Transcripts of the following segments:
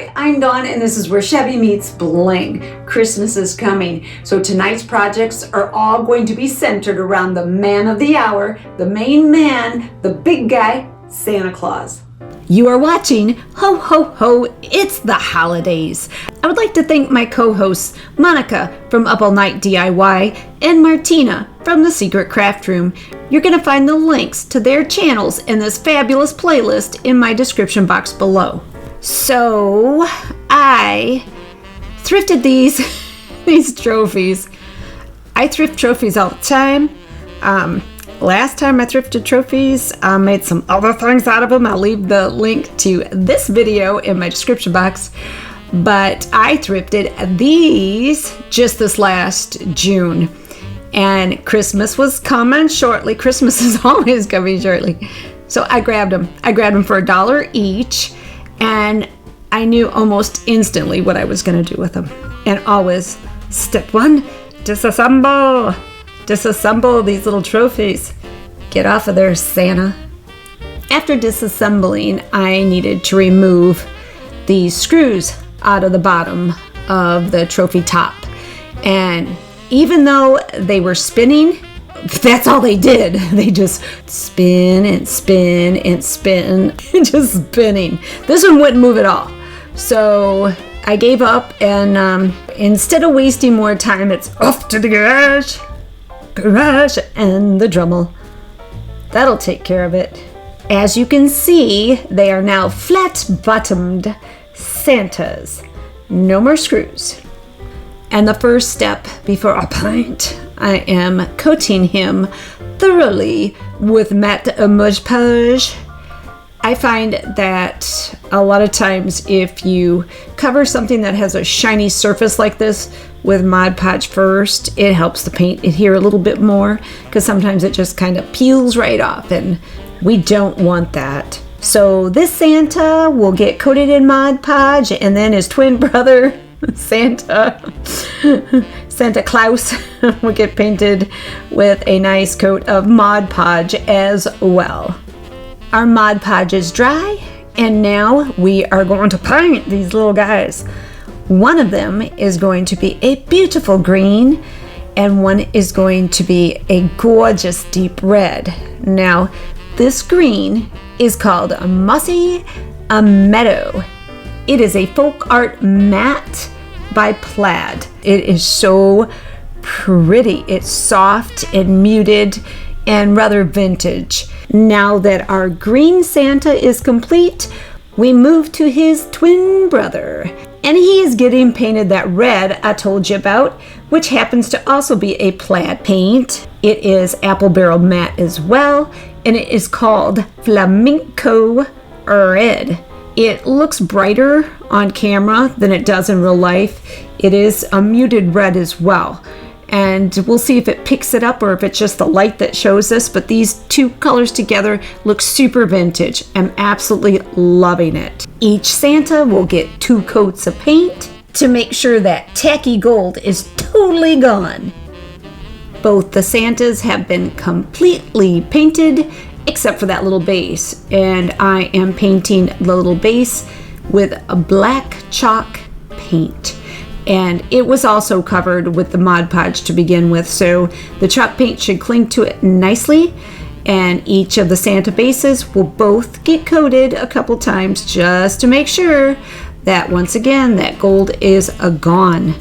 Hi, I'm Dawn and this is where Shabby meets Bling. Christmas is coming, so tonight's projects are all going to be centered around the man of the hour, the main man, the big guy, Santa Claus. You are watching Ho Ho Ho, It's the Holidays. I would like to thank my co-hosts Monica from Up All Night DIY and Martina from The Secret Craft Room. You're going to find the links to their channels in this fabulous playlist in my description box below. So I thrifted these trophies. I thrift trophies all the time. Last time I thrifted trophies, I made some other things out of them. I'll leave the link to this video in my description box. But I thrifted these just this last June. And Christmas was coming shortly. Christmas is always coming shortly. So I grabbed them. I grabbed them for $1 each. And I knew almost instantly what I was going to do with them. And always, step one, disassemble. Disassemble these little trophies. Get off of there, Santa. After disassembling, I needed to remove the screws out of the bottom of the trophy top. And even though they were spinning, that's all they did. They just spin and spin and spin, just spinning. This one wouldn't move at all. So I gave up, and instead of wasting more time, it's off to the garage and the Dremel. That'll take care of it. As you can see, they are now flat-bottomed Santas. No more screws. And the first step before I paint, I am coating him thoroughly with matte Mod Podge. I find that a lot of times if you cover something that has a shiny surface like this with Mod Podge first, it helps the paint adhere a little bit more, because sometimes it just kind of peels right off, and we don't want that. So this Santa will get coated in Mod Podge, and then his twin brother, Santa Claus, will get painted with a nice coat of Mod Podge as well. Our Mod Podge is dry, and now we are going to paint these little guys. One of them is going to be a beautiful green, and one is going to be a gorgeous deep red. Now, this green is called Mossy Meadow. It is a folk art matte by Plaid. It is so pretty. It's soft and muted and rather vintage. Now that our green Santa is complete, we move to his twin brother. And he is getting painted that red I told you about, which happens to also be a Plaid paint. It is apple barrel matte as well, and it is called Flamenco Red. It looks brighter on camera than it does in real life. It is a muted red as well. And we'll see if it picks it up or if it's just the light that shows this, but these two colors together look super vintage. I'm absolutely loving it. Each Santa will get 2 coats of paint to make sure that tacky gold is totally gone. Both the Santas have been completely painted except for that little base, and I am painting the little base with a black chalk paint. And it was also covered with the Mod Podge to begin with, so the chalk paint should cling to it nicely, and each of the Santa bases will both get coated a couple times just to make sure that once again that gold is gone.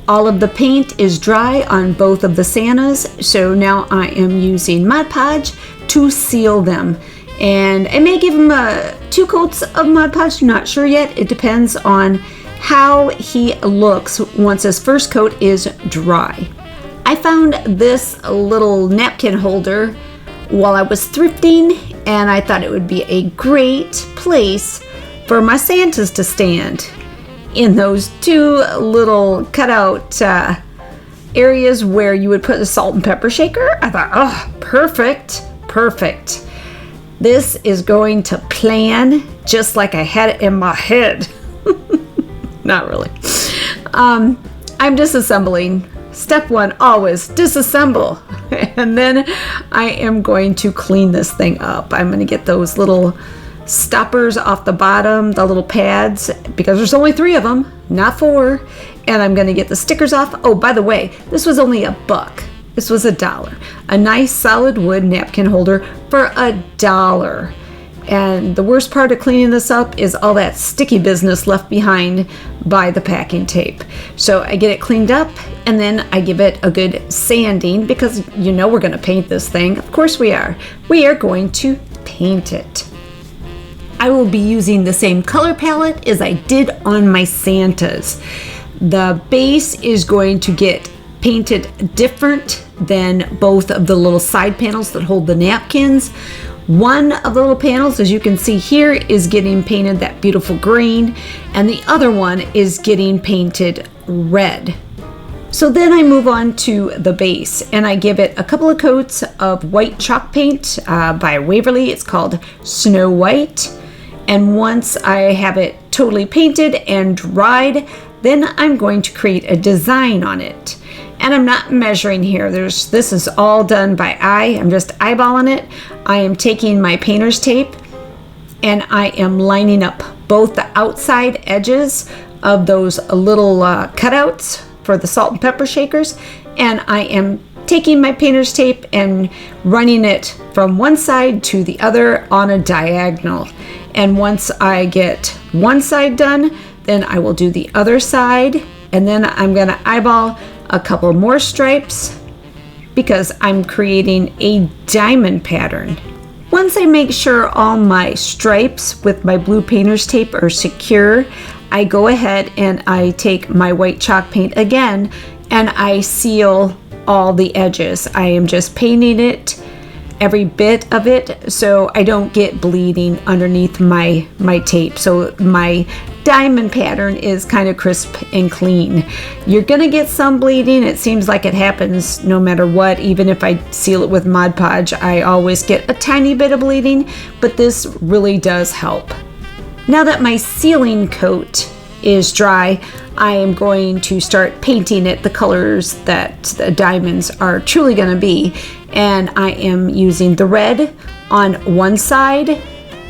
All of the paint is dry on both of the Santas, so now I am using Mod Podge to seal them. And I may give them 2 coats of Mod Podge, I'm not sure yet. It depends on how he looks once his first coat is dry. I found this little napkin holder while I was thrifting, and I thought it would be a great place for my Santas to stand in those 2 little cutout areas where you would put a salt and pepper shaker. I thought, oh, perfect. This is going to plan just like I had it in my head. Not really. I'm disassembling. Step 1, always disassemble. And then I am going to clean this thing up. I'm going to get those little stoppers off the bottom, the little pads, because there's only 3 of them, not 4. And I'm gonna get the stickers off. Oh, by the way, this was only $1. This was $1. A nice solid wood napkin holder for $1. And the worst part of cleaning this up is all that sticky business left behind by the packing tape. So I get it cleaned up and then I give it a good sanding because you know we're gonna paint this thing. Of course we are. We are going to paint it. I will be using the same color palette as I did on my Santas. The base is going to get painted different than both of the little side panels that hold the napkins. One of the little panels, as you can see here, is getting painted that beautiful green, and the other one is getting painted red. So then I move on to the base, and I give it a couple of coats of white chalk paint by Waverly. It's called Snow White. And once I have it totally painted and dried, then I'm going to create a design on it. And I'm not measuring here. This is all done by eye. I'm just eyeballing it. I am taking my painter's tape and I am lining up both the outside edges of those little cutouts for the salt and pepper shakers. And I am taking my painter's tape and running it from one side to the other on a diagonal. And once I get one side done, then I will do the other side. And then I'm gonna eyeball a couple more stripes because I'm creating a diamond pattern. Once I make sure all my stripes with my blue painter's tape are secure, I go ahead and I take my white chalk paint again and I seal all the edges. I am just painting it, every bit of it, so I don't get bleeding underneath my tape. So my diamond pattern is kind of crisp and clean. You're gonna get some bleeding. It seems like it happens no matter what. Even if I seal it with Mod Podge, I always get a tiny bit of bleeding, but this really does help. Now that my sealing coat is dry, I am going to start painting it the colors that the diamonds are truly going to be. And I am using the red on one side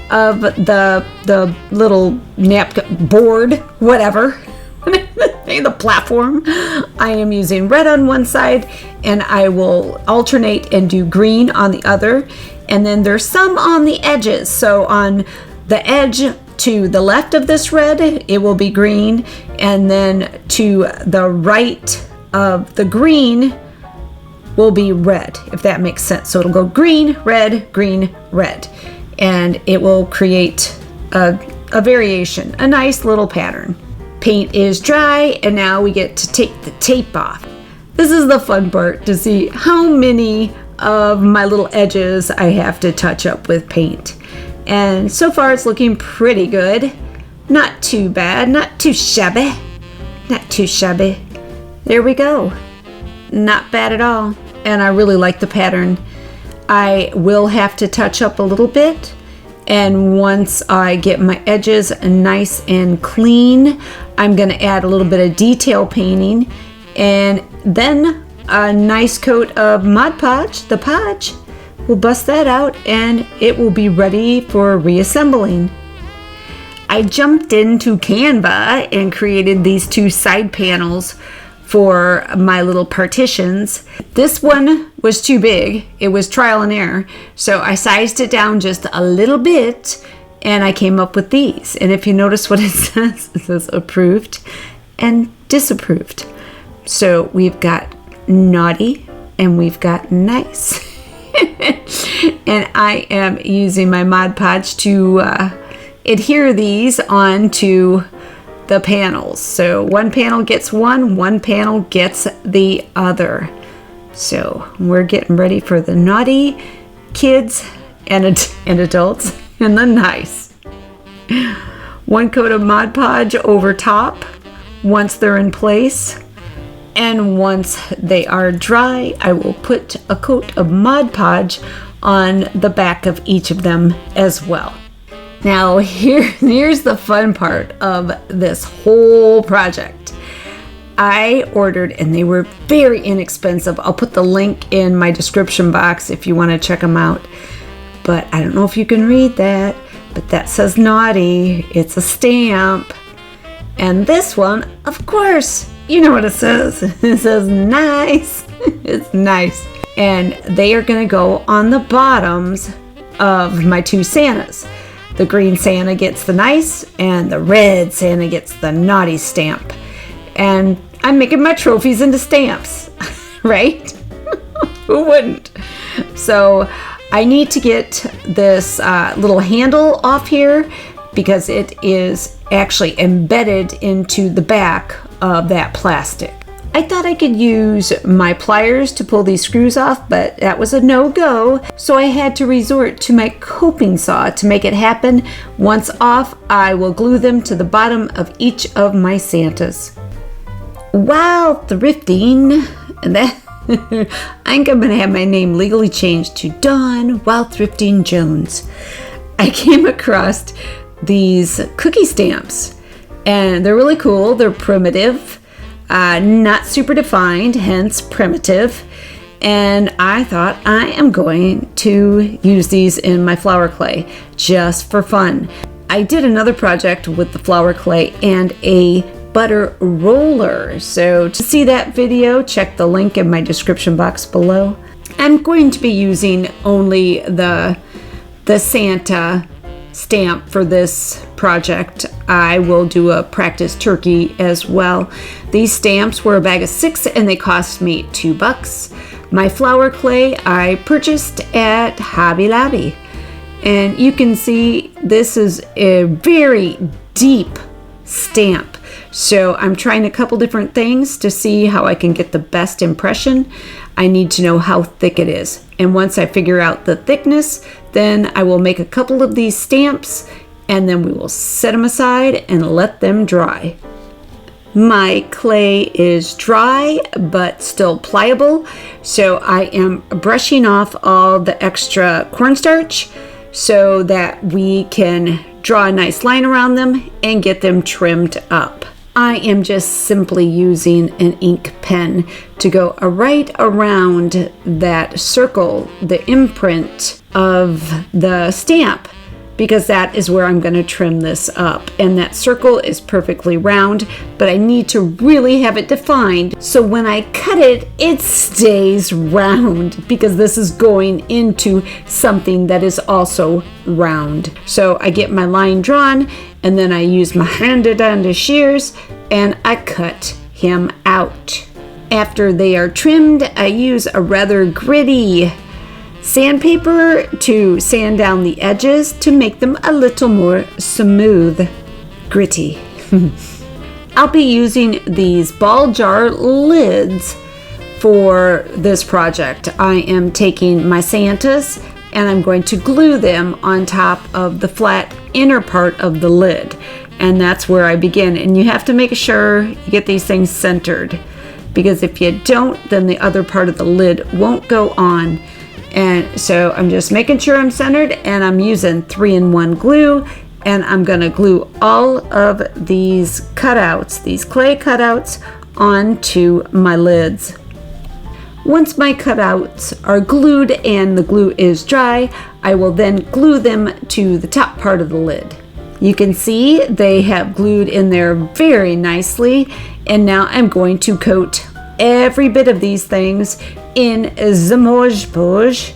of the little napkin board, whatever, the platform. I am using red on one side and I will alternate and do green on the other. And then there's some on the edges. So on the edge to the left of this red, it will be green, and then to the right of the green will be red, if that makes sense. So it'll go green, red, and it will create a variation, a nice little pattern. Paint is dry, and now we get to take the tape off. This is the fun part, to see how many of my little edges I have to touch up with paint. And so far it's looking pretty good. Not too bad, not too shabby. Not too shabby. There we go. Not bad at all. And I really like the pattern. I will have to touch up a little bit. And once I get my edges nice and clean, I'm gonna add a little bit of detail painting. And then a nice coat of Mod Podge, the Podge. We'll bust that out and it will be ready for reassembling. I jumped into Canva and created these 2 side panels for my little partitions. This one was too big. It was trial and error. So I sized it down just a little bit and I came up with these. And if you notice what it says approved and disapproved. So we've got naughty and we've got nice. And I am using my Mod Podge to adhere these onto the panels. So one panel gets one panel gets the other. So we're getting ready for the naughty, kids, and adults, and the nice. One coat of Mod Podge over top once they're in place. And once they are dry, I will put a coat of Mod Podge on the back of each of them as well. Now here's the fun part of this whole project. I ordered, and they were very inexpensive. I'll put the link in my description box if you want to check them out. But I don't know if you can read that, but that says naughty. It's a stamp. And this one, of course, you know what it says. It says nice. It's nice. And they are going to go on the bottoms of my two Santas. The green Santa gets the nice, and the red Santa gets the naughty stamp. And I'm making my trophies into stamps, right? Who wouldn't? So I need to get this little handle off here because it is actually embedded into the back of that plastic. I thought I could use my pliers to pull these screws off, but that was a no-go. So I had to resort to my coping saw to make it happen. Once off, I will glue them to the bottom of each of my Santas. While thrifting, I'm going to have my name legally changed to Dawn While Thrifting Jones. I came across these cookie stamps, and they're really cool. They're primitive. Not super defined, hence primitive. And I thought I am going to use these in my flower clay just for fun. I did another project with the flower clay and a butter roller. So to see that video, check the link in my description box below. I'm going to be using only the Santa stamp for this project. I will do a practice turkey as well. These stamps were a bag of 6 and they cost me $2. My flower clay I purchased at Hobby Lobby. And you can see this is a very deep stamp. So I'm trying a couple different things to see how I can get the best impression. I need to know how thick it is. And once I figure out the thickness, then I will make a couple of these stamps and then we will set them aside and let them dry. My clay is dry but still pliable, so I am brushing off all the extra cornstarch so that we can draw a nice line around them and get them trimmed up. I am just simply using an ink pen to go right around that circle, the imprint of the stamp, because that is where I'm going to trim this up. And that circle is perfectly round, but I need to really have it defined so when I cut it, it stays round, because this is going into something that is also round. So I get my line drawn, and then I use my handy-dandy shears, and I cut him out. After they are trimmed, I use a rather gritty sandpaper to sand down the edges to make them a little more smooth, gritty. I'll be using these ball jar lids for this project. I am taking my Santas and I'm going to glue them on top of the flat inner part of the lid. And that's where I begin. And you have to make sure you get these things centered, because if you don't, then the other part of the lid won't go on. And so I'm just making sure I'm centered, and I'm using 3-in-1 glue, and I'm going to glue all of these cutouts, these clay cutouts, onto my lids. Once my cutouts are glued and the glue is dry, I will then glue them to the top part of the lid. You can see they have glued in there very nicely, and now I'm going to coat every bit of these things in the Mod Podge,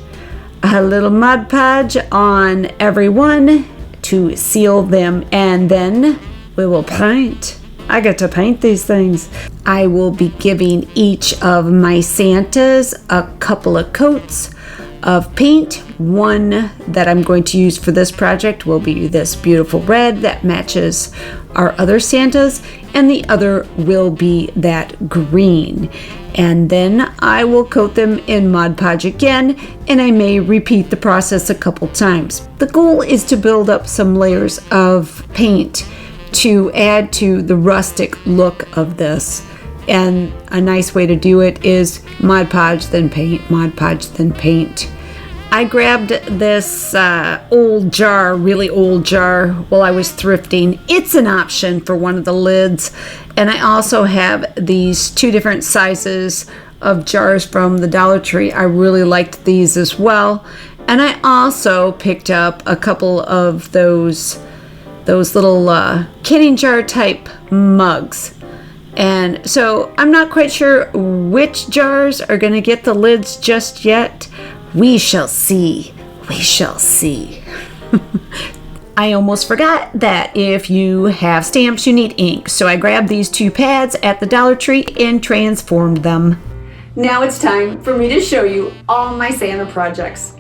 a little Mod Podge on every one to seal them, and then we will paint. I get to paint these things. I will be giving each of my Santas a couple of coats of paint. One that I'm going to use for this project will be this beautiful red that matches our other Santas, and the other will be that green. And then I will coat them in Mod Podge again, and I may repeat the process a couple times. The goal is to build up some layers of paint to add to the rustic look of this. And a nice way to do it is Mod Podge, then paint, Mod Podge, then paint. I grabbed this old jar, really old jar, while I was thrifting. It's an option for one of the lids. And I also have these 2 different sizes of jars from the Dollar Tree. I really liked these as well. And I also picked up a couple of those little canning jar type mugs. And so I'm not quite sure which jars are going to get the lids just yet. We shall see. We shall see. I almost forgot that if you have stamps, you need ink. So I grabbed these 2 pads at the Dollar Tree and transformed them. Now it's time for me to show you all my Santa projects.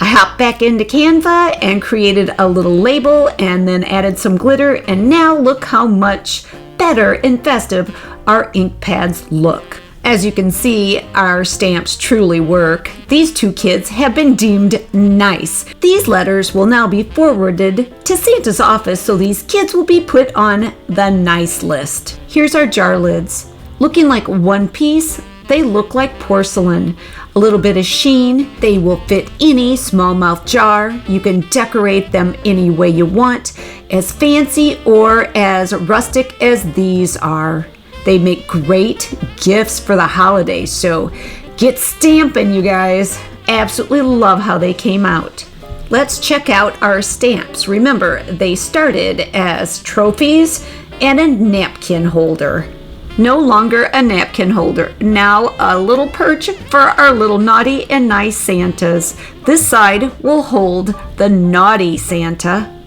I hopped back into Canva and created a little label and then added some glitter, and now look how much better and festive our ink pads look. As you can see, our stamps truly work. These 2 kids have been deemed nice. These letters will now be forwarded to Santa's office, so these kids will be put on the nice list. Here's our jar lids. Looking like one piece, they look like porcelain. A little bit of sheen. They will fit any smallmouth jar. You can decorate them any way you want, as fancy or as rustic as these are. They make great gifts for the holidays, so get stamping, you guys. Absolutely love how they came out. Let's check out our stamps. Remember, they started as trophies and a napkin holder. No longer a napkin holder, now a little perch for our little naughty and nice Santas. This side will hold the naughty Santa.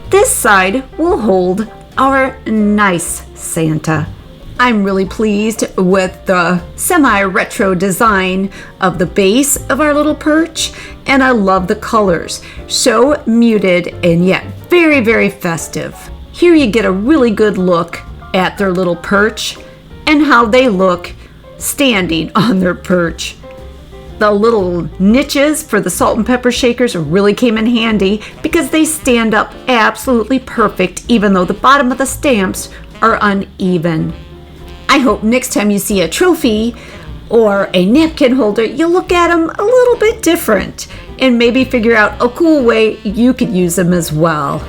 This side will hold our nice Santa. I'm really pleased with the semi-retro design of the base of our little perch, and I love the colors. So muted and yet very, very festive. Here you get a really good look at their little perch and how they look standing on their perch. The little niches for the salt and pepper shakers really came in handy because they stand up absolutely perfect even though the bottom of the stamps are uneven. I hope next time you see a trophy or a napkin holder, you'll look at them a little bit different and maybe figure out a cool way you could use them as well.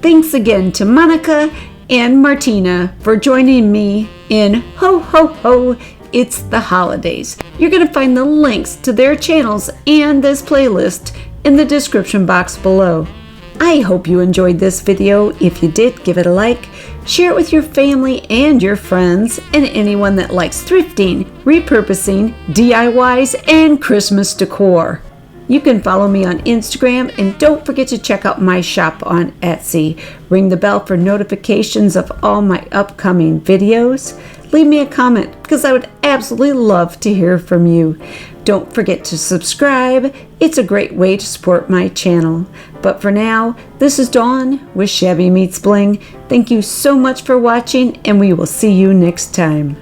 Thanks again to Monica and Martina for joining me in Ho Ho Ho, It's the Holidays. You're going to find the links to their channels and this playlist in the description box below. I hope you enjoyed this video. If you did, give it a like, share it with your family and your friends, and anyone that likes thrifting, repurposing, DIYs, and Christmas decor. You can follow me on Instagram, and don't forget to check out my shop on Etsy. Ring the bell for notifications of all my upcoming videos. Leave me a comment because I would absolutely love to hear from you. Don't forget to subscribe. It's a great way to support my channel. But for now, this is Dawn with Shabby Meets Bling. Thank you so much for watching, and we will see you next time.